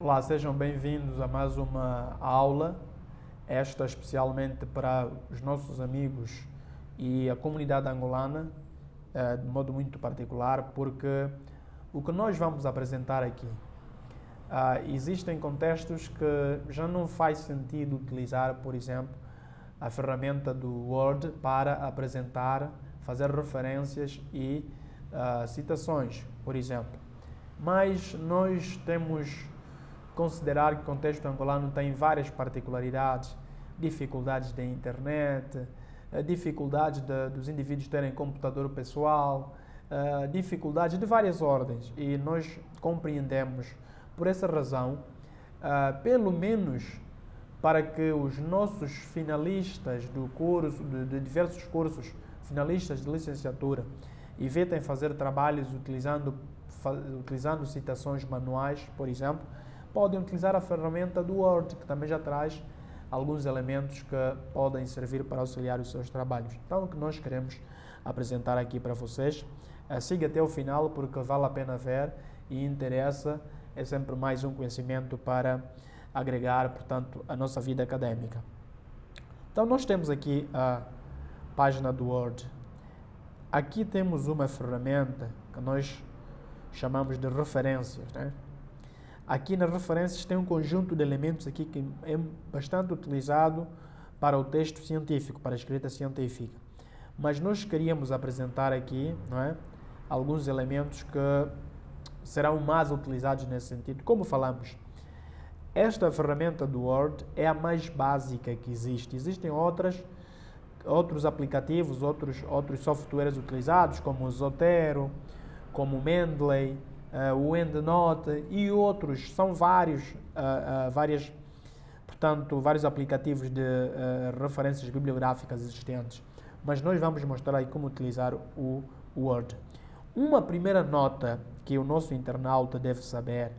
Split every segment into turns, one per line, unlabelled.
Olá, sejam bem-vindos a mais uma aula, esta especialmente para os nossos amigos e a comunidade angolana, de modo muito particular, porque o que nós vamos apresentar aqui, existem contextos que já não faz sentido utilizar, por exemplo, a ferramenta do Word para apresentar, fazer referências e citações, por exemplo. Mas nós temos considerar que o contexto angolano tem várias particularidades, dificuldades da internet, dificuldades dos indivíduos terem computador pessoal, dificuldades de várias ordens. E nós compreendemos, por essa razão, pelo menos para que os nossos finalistas do curso, de diversos cursos, finalistas de licenciatura, evitem fazer trabalhos utilizando citações manuais, por exemplo, podem utilizar a ferramenta do Word, que também já traz alguns elementos que podem servir para auxiliar os seus trabalhos. Então, o que nós queremos apresentar aqui para vocês, siga até o final, porque vale a pena ver e interessa, é sempre mais um conhecimento para agregar, portanto, a nossa vida académica. Então, nós temos aqui a página do Word. Aqui temos uma ferramenta que nós chamamos de referências, né? Aqui nas referências tem um conjunto de elementos aqui que é bastante utilizado para o texto científico, para a escrita científica. Mas nós queríamos apresentar aqui, não é, alguns elementos que serão mais utilizados nesse sentido. Como falamos, esta ferramenta do Word é a mais básica que existe. Existem outros aplicativos, outros softwares utilizados, como o Zotero, como o Mendeley, o EndNote e outros. São vários aplicativos de referências bibliográficas existentes. Mas nós vamos mostrar aí como utilizar o Word. Uma primeira nota que o nosso internauta deve saber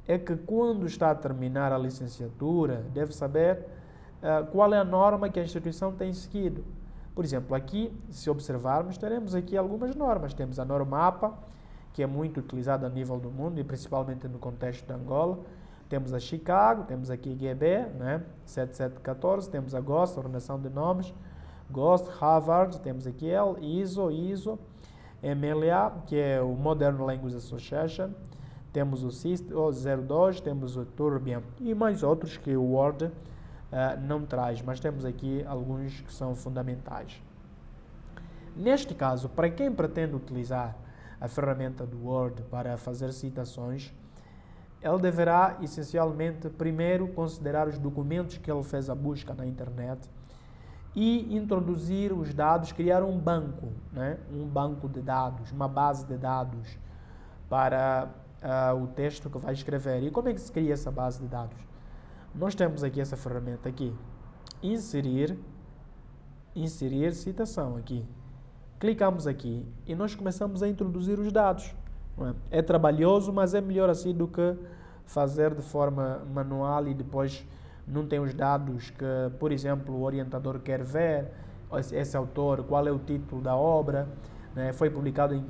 é que quando está a terminar a licenciatura, deve saber qual é a norma que a instituição tem seguido. Por exemplo, aqui, se observarmos, teremos aqui algumas normas. Temos a norma APA, que é muito utilizada a nível do mundo e principalmente no contexto de Angola. Temos a Chicago, temos aqui GB, né? 7714, temos a GOST, Ordenação de Nomes, GOST, Harvard, temos aqui ISO, MLA, que é o Modern Language Association, temos o SIST, o 02, temos o Turbian e mais outros que o Word não traz, mas temos aqui alguns que são fundamentais. Neste caso, para quem pretende utilizar a ferramenta do Word para fazer citações, ele deverá essencialmente primeiro considerar os documentos que ele fez a busca na internet e introduzir os dados, criar um banco, né? Um banco de dados, uma base de dados para o texto que vai escrever. E como é que se cria essa base de dados? Nós temos aqui essa ferramenta aqui, inserir citação aqui. Clicamos aqui e nós começamos a introduzir os dados. É trabalhoso, mas é melhor assim do que fazer de forma manual e depois não tem os dados que, por exemplo, o orientador quer ver, esse autor, qual é o título da obra, né? Foi publicado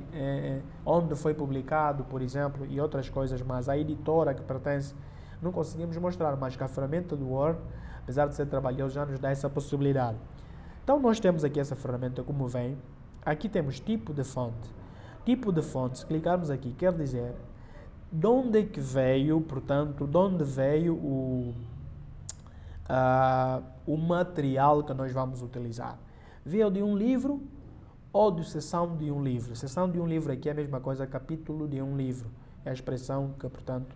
onde foi publicado, por exemplo, e outras coisas mais. A editora que pertence, não conseguimos mostrar, mas que a ferramenta do Word, apesar de ser trabalhoso, já nos dá essa possibilidade. Então nós temos aqui essa ferramenta como vem. Aqui temos tipo de fonte. Tipo de fonte, se clicarmos aqui, quer dizer de onde é que veio, portanto, de onde veio o material que nós vamos utilizar. Veio de um livro ou de seção de um livro. Seção de um livro aqui é a mesma coisa, capítulo de um livro. É a expressão que, portanto,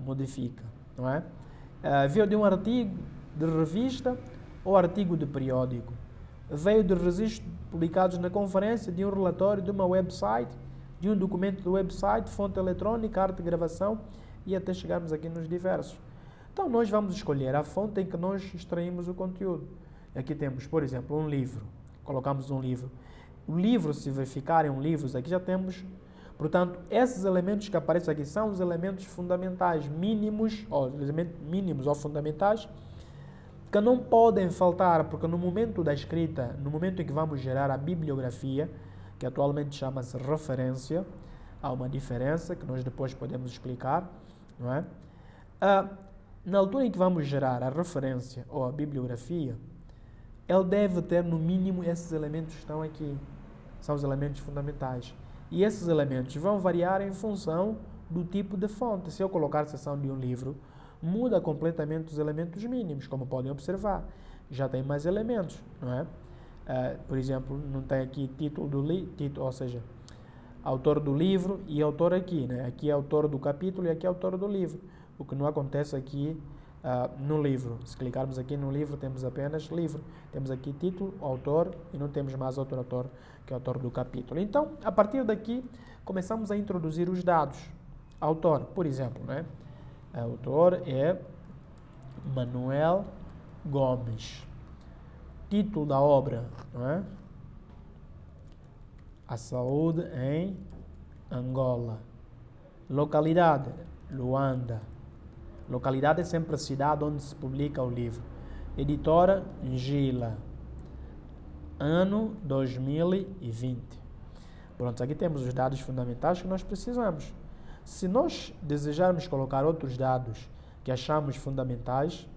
modifica, não é? Veio de um artigo de revista ou artigo de periódico. Veio de registros publicados na conferência, de um relatório, de uma website, de um documento do website, fonte eletrónica, arte de gravação e até chegarmos aqui nos diversos. Então nós vamos escolher a fonte em que nós extraímos o conteúdo. Aqui temos, por exemplo, um livro. Colocamos um livro. O livro, se verificarem livros, aqui já temos. Portanto, esses elementos que aparecem aqui são os elementos fundamentais, mínimos ou fundamentais, que não podem faltar, porque no momento da escrita, no momento em que vamos gerar a bibliografia, que atualmente chama-se referência, há uma diferença que nós depois podemos explicar, não é? Na altura em que vamos gerar a referência ou a bibliografia, ele deve ter no mínimo esses elementos que estão aqui. São os elementos fundamentais. E esses elementos vão variar em função do tipo de fonte. Se eu colocar a seção de um livro, muda completamente os elementos mínimos, como podem observar. Já tem mais elementos, não é? Por exemplo, não tem aqui título do livro, ou seja, autor do livro e autor aqui, né? Aqui é autor do capítulo e aqui é autor do livro. O que não acontece aqui no livro. Se clicarmos aqui no livro, temos apenas livro. Temos aqui título, autor e não temos mais outro autor, que é o autor do capítulo. Então, a partir daqui, começamos a introduzir os dados. Autor, por exemplo, né? Autor é Manuel Gomes. Título da obra, não é? A saúde em Angola. Localidade, Luanda. Localidade é sempre a cidade onde se publica o livro. Editora, Ngila. Ano 2020. Pronto, aqui temos os dados fundamentais que nós precisamos. Se nós desejarmos colocar outros dados que achamos fundamentais,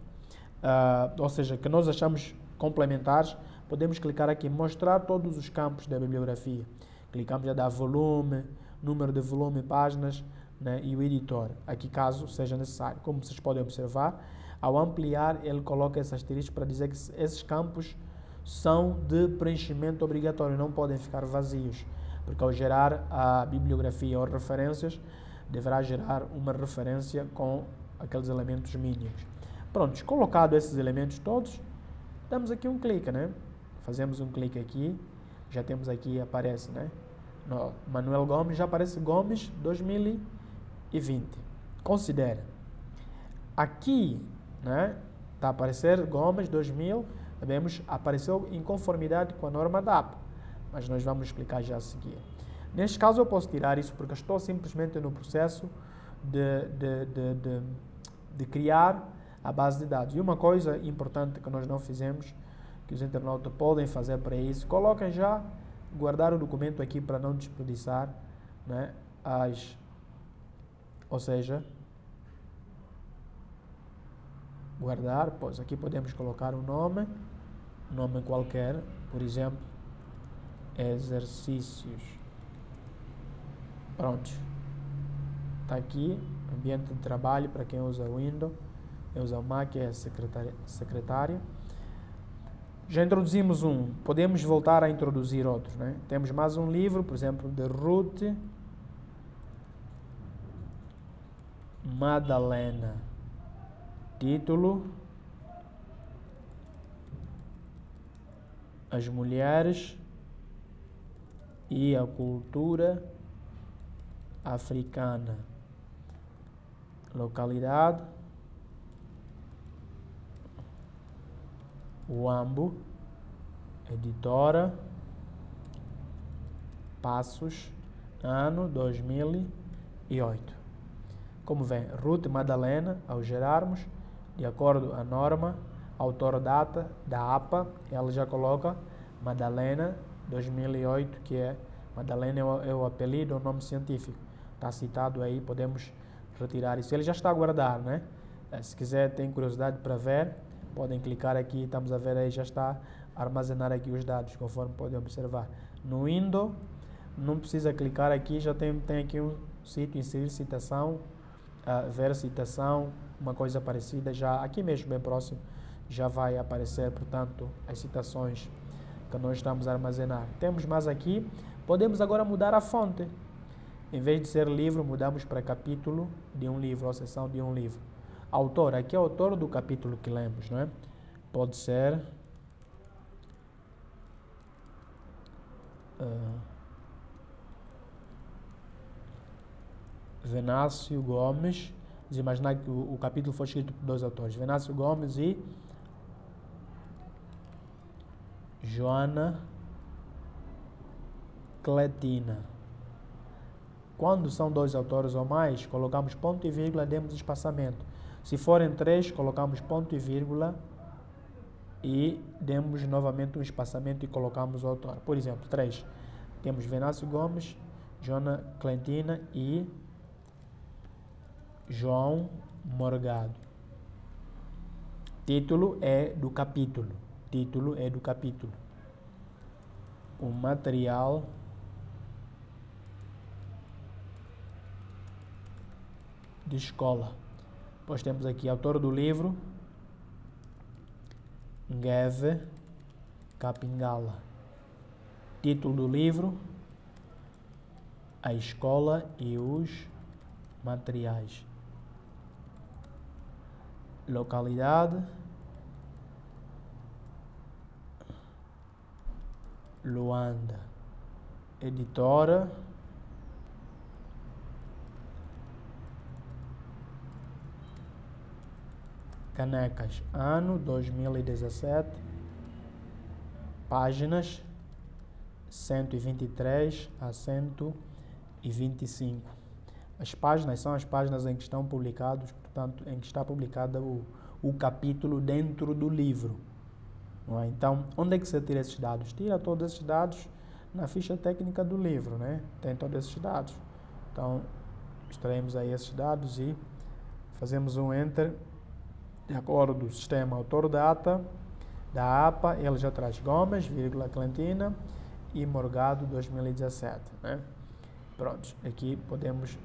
ou seja, que nós achamos complementares, podemos clicar aqui, mostrar todos os campos da bibliografia. Clicamos a dar volume, número de volume, páginas, né, e o editor, aqui caso seja necessário. Como vocês podem observar, ao ampliar, ele coloca esse asterisco para dizer que esses campos são de preenchimento obrigatório, não podem ficar vazios, porque ao gerar a bibliografia ou referências, deverá gerar uma referência com aqueles elementos mínimos. Pronto, colocado esses elementos todos, damos aqui um clique, né? Fazemos um clique aqui, já temos aqui, aparece, né? No Manuel Gomes, já aparece Gomes 2020. Considera. Aqui, né? Está a aparecer Gomes 2000, sabemos, apareceu em conformidade com a norma DAP, mas nós vamos explicar já a seguir. Neste caso eu posso tirar isso porque estou simplesmente no processo de criar a base de dados. E uma coisa importante que nós não fizemos, que os internautas podem fazer para isso, coloquem já, guardar o documento aqui para não desperdiçar, né, ou seja, guardar, pois aqui podemos colocar um nome qualquer, por exemplo, exercícios. Pronto. Está aqui, ambiente de trabalho para quem usa Windows, quem usa o Mac é secretária. Já introduzimos um, podemos voltar a introduzir outros, né? Temos mais um livro, por exemplo, de Ruth Madalena. Título: As mulheres e a cultura africana. Localidade: Uambo. Editora: Passos. Ano 2008. Como vem, Ruth Madalena, ao gerarmos, de acordo à norma, autor data da APA, ela já coloca Madalena 2008, que é Madalena é o apelido, o nome científico. Está citado aí, podemos retirar isso. Ele já está a guardar, né? Se quiser, tem curiosidade para ver, podem clicar aqui, estamos a ver aí, já está a armazenar aqui os dados, conforme podem observar. No Windows, não precisa clicar aqui, já tem aqui um sítio, inserir citação, ver citação, uma coisa parecida, já aqui mesmo, bem próximo, já vai aparecer, portanto, as citações que nós estamos a armazenar. Temos mais aqui, podemos agora mudar a fonte. Em vez de ser livro, mudamos para capítulo de um livro, ou seção de um livro. Autor, aqui é o autor do capítulo que lemos, não é? Pode ser Venâncio Gomes. Vamos imaginar que o capítulo foi escrito por dois autores, Venâncio Gomes e Joana Cletina. Quando são dois autores ou mais, colocamos ponto e vírgula, demos espaçamento. Se forem três, colocamos ponto e vírgula e demos novamente um espaçamento e colocamos o autor. Por exemplo, 3. Temos Venâncio Gomes, Joana Cletina e João Morgado. Título é do capítulo. Título é do capítulo. O material de escola. Depois temos aqui autor do livro, Ngeve Kapingala. Título do livro, A Escola e os Materiais. Localidade, Luanda. Editora, Canecas. Ano 2017. Páginas 123 a 125. As páginas são as páginas em que estão publicados, portanto, em que está publicado o capítulo dentro do livro. Não é? Então, onde é que você tira esses dados? Tira todos esses dados na ficha técnica do livro, né? Tem todos esses dados. Então, extraímos aí esses dados e fazemos um enter de acordo com o sistema autor-data da APA. Ele já traz Gomes, vírgula, Clentina e Morgado 2017, né? Pronto, aqui podemos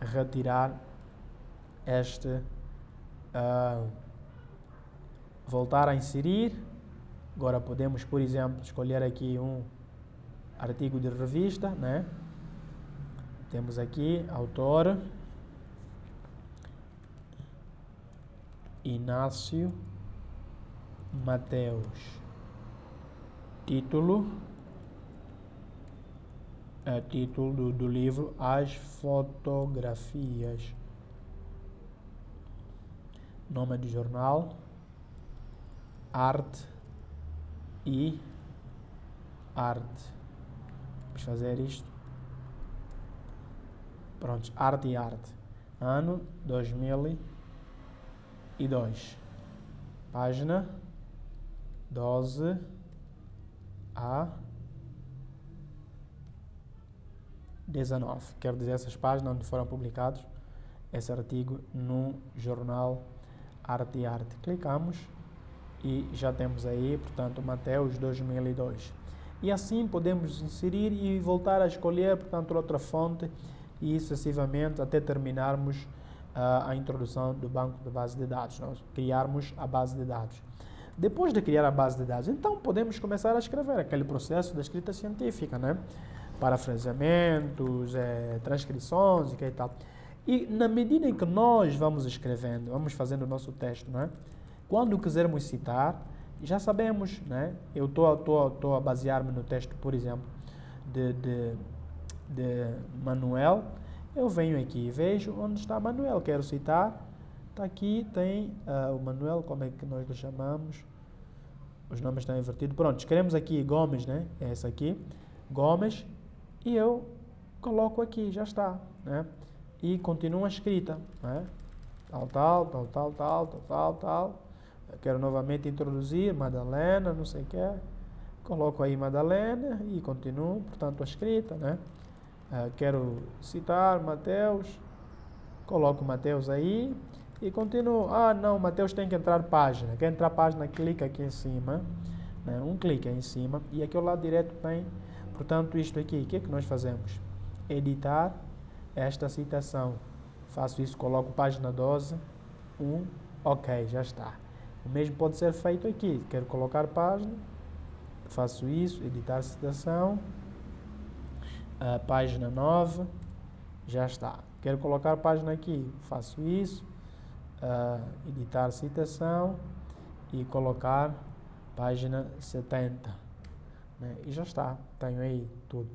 retirar este, voltar a inserir. Agora podemos, por exemplo, escolher aqui um artigo de revista, né? Temos aqui autor Inácio Mateus. Título título do livro As Fotografias. Nome do jornal, Arte e Arte. Vamos fazer isto. Pronto, Arte e Arte. Ano 2002. Página 12 a 19. Quero dizer, essas páginas onde foram publicados esse artigo no jornal Arte e Arte. Clicamos e já temos aí, portanto, Mateus 2002. E assim podemos inserir e voltar a escolher, portanto, outra fonte e sucessivamente até terminarmos a introdução do banco de base de dados, nós criarmos a base de dados. Depois de criar a base de dados, então podemos começar a escrever aquele processo da escrita científica, né? Parafraseamentos, transcrições e tal. E na medida em que nós vamos escrevendo, vamos fazendo o nosso texto, né? Quando quisermos citar, já sabemos, né? Eu estou a basear-me no texto, por exemplo, de Manuel. Eu venho aqui e vejo onde está Manuel, quero citar. Está aqui, tem o Manuel, como é que nós lhe chamamos? Os nomes estão invertidos. Pronto, queremos aqui Gomes, né? É essa aqui, Gomes. E eu coloco aqui, já está, né? E continua a escrita, né? Tal. Eu quero novamente introduzir Madalena, não sei o que. Coloco aí Madalena e continuo, portanto, a escrita, né? Quero citar Mateus, coloco Mateus aí e continuo. Não, Mateus tem que entrar página. Quer entrar página, clica aqui em cima, né? Um clique aí em cima e aqui ao lado direito tem. Portanto, isto aqui, o que é que nós fazemos? Editar esta citação. Faço isso, coloco página 12, ok, já está. O mesmo pode ser feito aqui. Quero colocar página, faço isso, editar citação, página 9, já está. Quero colocar página aqui, faço isso, editar citação e colocar página 70. Né? E já está, tenho aí tudo.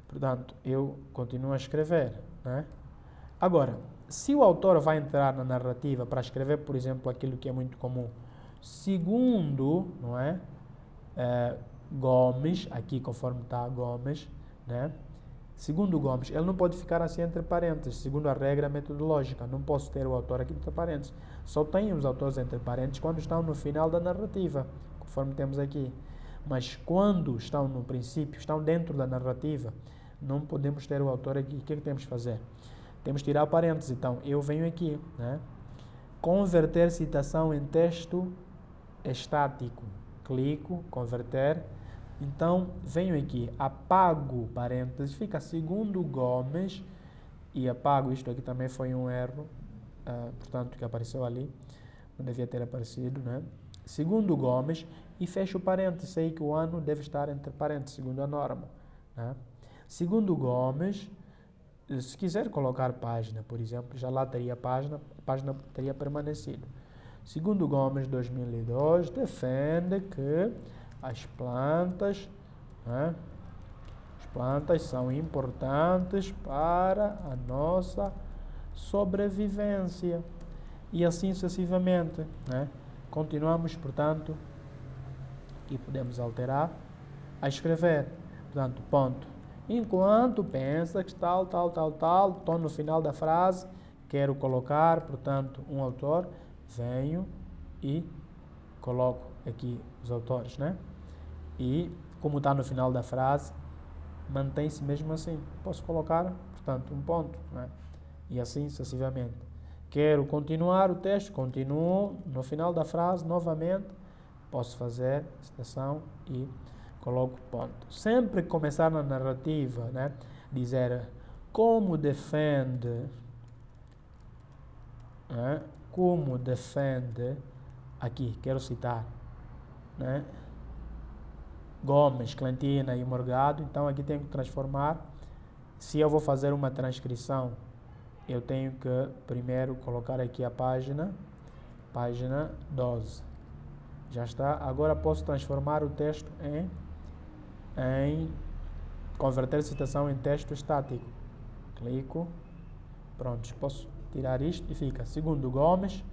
Portanto, eu continuo a escrever, né? Agora, se o autor vai entrar na narrativa para escrever, por exemplo, aquilo que é muito comum, segundo, não é? Gomes, aqui conforme está Gomes, né? Segundo Gomes, ele não pode ficar assim entre parênteses, segundo a regra metodológica. Não posso ter o autor aqui entre parênteses. Só tenho os autores entre parênteses quando estão no final da narrativa, conforme temos aqui. Mas quando estão no princípio, estão dentro da narrativa, não podemos ter o autor aqui. O que é que temos que fazer? temos que tirar parênteses. Então, eu venho aqui, né? Converter citação em texto estático. Clico, converter. Então, venho aqui, apago parênteses, fica segundo Gomes, e apago, isto aqui também foi um erro, portanto, que apareceu ali, não devia ter aparecido, né? Segundo Gomes, e fecho parênteses, sei que o ano deve estar entre parênteses, segundo a norma, né? Segundo Gomes, se quiser colocar página, por exemplo, já lá teria a página teria permanecido. Segundo Gomes, 2002, defende que as plantas, né, as plantas são importantes para a nossa sobrevivência. E assim sucessivamente, né? Continuamos, portanto, e podemos alterar a escrever. Portanto, ponto. Enquanto pensa que tal, estou no final da frase, quero colocar, portanto, um autor, venho e coloco aqui os autores, né? E, como está no final da frase, mantém-se mesmo assim. Posso colocar, portanto, um ponto, né? E assim sucessivamente. Quero continuar o texto, continuo no final da frase, novamente, posso fazer citação e coloco ponto. Sempre que começar na narrativa, né, dizer como defende, né, aqui, quero citar, né, Gomes, Clentina e Morgado, então aqui tenho que transformar. Se eu vou fazer uma transcrição, eu tenho que primeiro colocar aqui a página 12. Já está. Agora posso transformar o texto em converter citação em texto estático. Clico. Pronto. Posso tirar isto e fica. Segundo Gomes,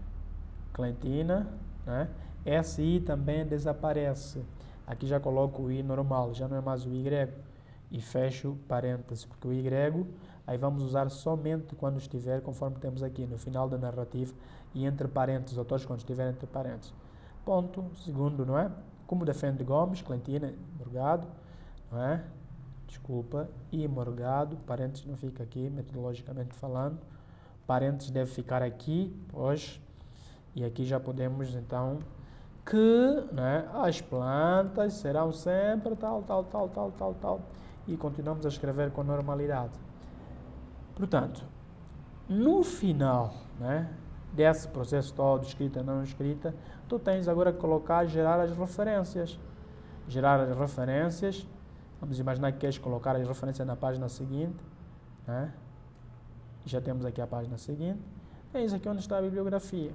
Clentina, né? Esse I também desaparece. Aqui já coloco o I normal, já não é mais o Y. E fecho parênteses, porque o Y aí vamos usar somente quando estiver, conforme temos aqui, no final da narrativa e entre parênteses, autores quando estiver entre parênteses. Ponto. Segundo, não é? Como defende Gomes, Clentina, Morgado, não é? Desculpa, e Morgado, parênteses não fica aqui, metodologicamente falando. Parênteses deve ficar aqui, pois, e aqui já podemos, então, que, né, as plantas serão sempre tal, e continuamos a escrever com normalidade. Portanto, no final, né, desse processo todo, escrita, não escrita, tu tens agora que colocar, gerar as referências. Gerar as referências, vamos imaginar que queres colocar as referências na página seguinte, né? Já temos aqui a página seguinte. Tens aqui onde está a bibliografia.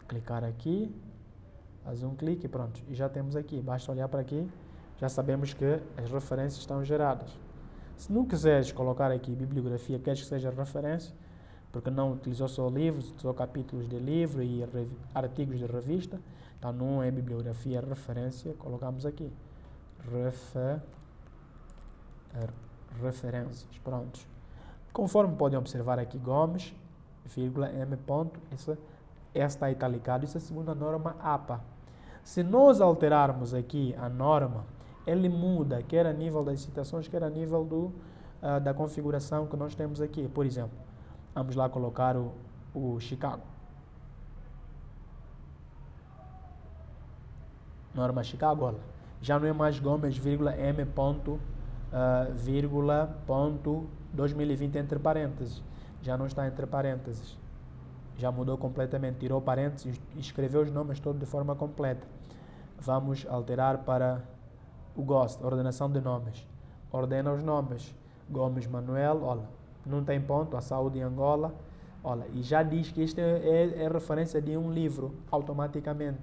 Clicar aqui, fazer um clique e pronto. E já temos aqui, basta olhar para aqui, já sabemos que as referências estão geradas. Se não quiseres colocar aqui bibliografia, queres que seja referência, porque não utilizou só livros, utilizou capítulos de livro e artigos de revista, então não é bibliografia, é referência, colocamos aqui. Referências, prontos. Conforme podem observar aqui, Gomes, vírgula, M ponto, essa está italicado, isso é segundo a norma APA. Se nós alterarmos aqui a norma, ele muda, quer a nível das citações, quer a nível da configuração que nós temos aqui. Por exemplo, vamos lá colocar o Chicago. Norma Chicago, olha, já não é mais Gomes, vírgula, M ponto, vírgula, ponto, 2020 entre parênteses. Já não está entre parênteses. Já mudou completamente, tirou parênteses e escreveu os nomes todos de forma completa. Vamos alterar para o GOST, ordenação de nomes. Ordena os nomes. Gomes Manuel, olha, não tem ponto, a saúde em Angola, olha, e já diz que isto é referência de um livro, automaticamente,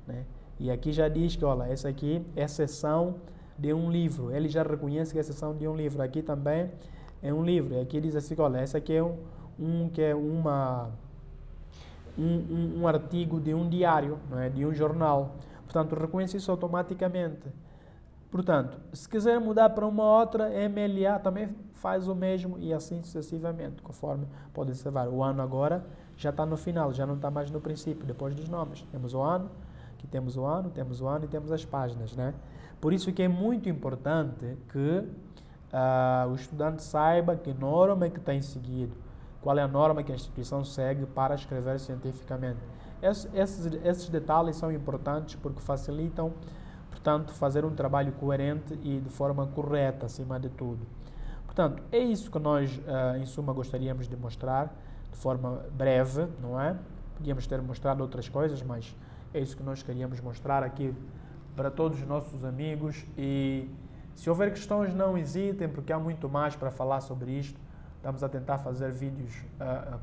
né? E aqui já diz que, olha, essa aqui é seção de um livro, ele já reconhece que é seção de um livro, aqui também é um livro, e aqui diz assim, olha, essa aqui é um artigo de um diário, não é? De um jornal, portanto, reconhece isso automaticamente. Portanto, se quiser mudar para uma outra, MLA também faz o mesmo e assim sucessivamente, conforme pode observar. O ano agora já está no final, já não está mais no princípio, depois dos nomes. Temos o ano, aqui temos o ano e temos as páginas, né? Por isso que é muito importante que o estudante saiba que norma é que tem seguido, qual é a norma que a instituição segue para escrever cientificamente. Esses detalhes são importantes porque facilitam, portanto, fazer um trabalho coerente e de forma correta, acima de tudo. Portanto, é isso que nós, em suma, gostaríamos de mostrar de forma breve, não é? Podíamos ter mostrado outras coisas, mas é isso que nós queríamos mostrar aqui para todos os nossos amigos. E se houver questões, não hesitem, porque há muito mais para falar sobre isto. Estamos a tentar fazer vídeos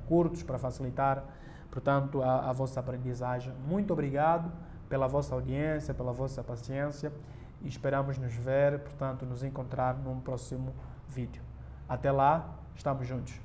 curtos para facilitar, portanto, a vossa aprendizagem. Muito obrigado pela vossa audiência, pela vossa paciência e esperamos nos ver, portanto, nos encontrar num próximo vídeo. Até lá, estamos juntos.